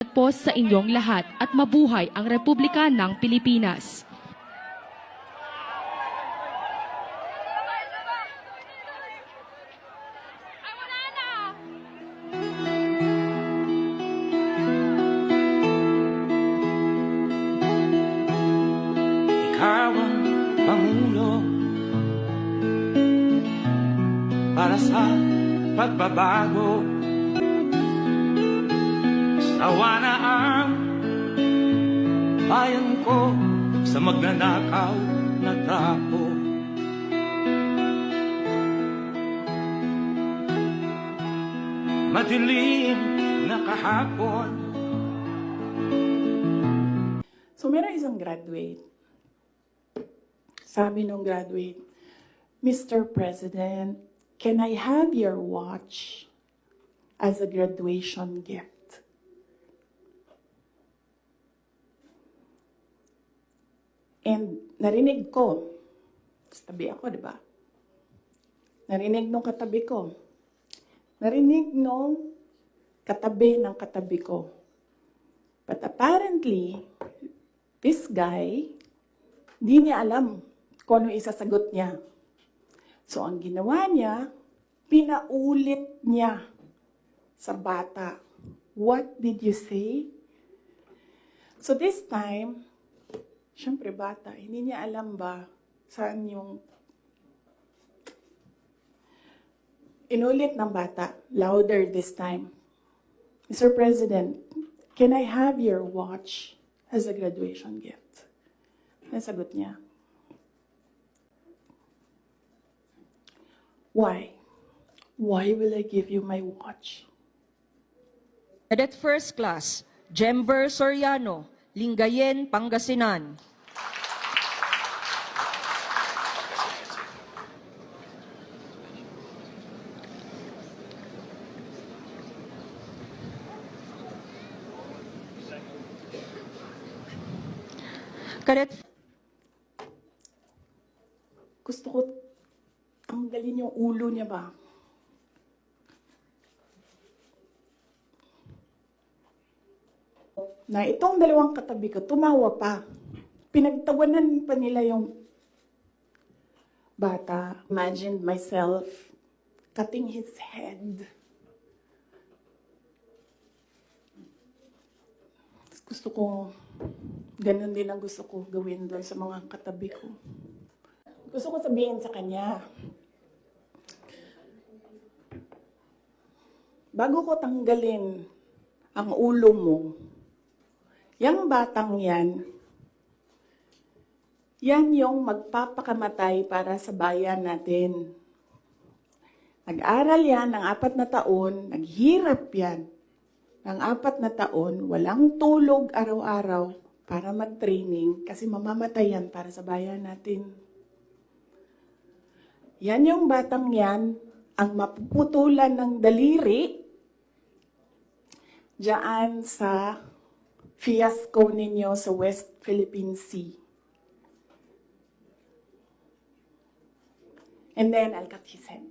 po sa inyong lahat at mabuhay ang Republika ng Pilipinas. Ikaw ang Pangulo para sa pagbabago. Sawa na ang bayan ko sa magnanakaw na tao. Madilim na kahapon. So meron isang graduate. Sabi nung graduate, Mr. President, can I have your watch as a graduation gift? And narinig ko, tabi ako, di ba? Narinig nung katabi ko. Narinig nung katabi ng katabi ko. But apparently, this guy, di niya alam kung ano isasagot niya. So, ang ginawa niya, pinaulit niya sa bata. What did you say? So, this time, syempre bata, hindi niya alam ba saan yung inulit ng bata, louder this time. Mr. President, can I have your watch as a graduation gift? Nasagot niya. Why? Why will I give you my watch? Cadet First Class, Jember Soriano, Lingayen, Pangasinan. Cadet Gusto ko tanggalin yung ulo niya ba? Na itong dalawang katabi ko, tumawa pa. Pinagtawanan pa nila yung bata. Imagined myself cutting his head. Gusto ko, ganun din ang gusto ko gawin doon sa mga katabi ko. Gusto ko sabihin sa kanya, bago ko tanggalin ang ulo mo, yang batang yan yung magpapakamatay para sa bayan natin. Nag-aral yan ng 4 na taon, naghirap yan ng 4 na taon, walang tulog araw-araw para mag-training kasi mamamatay yan para sa bayan natin. Yan yung batang yan, ang mapuputulan ng daliri diyan sa fiasco ninyo sa West Philippine Sea. And then I'll cut his head.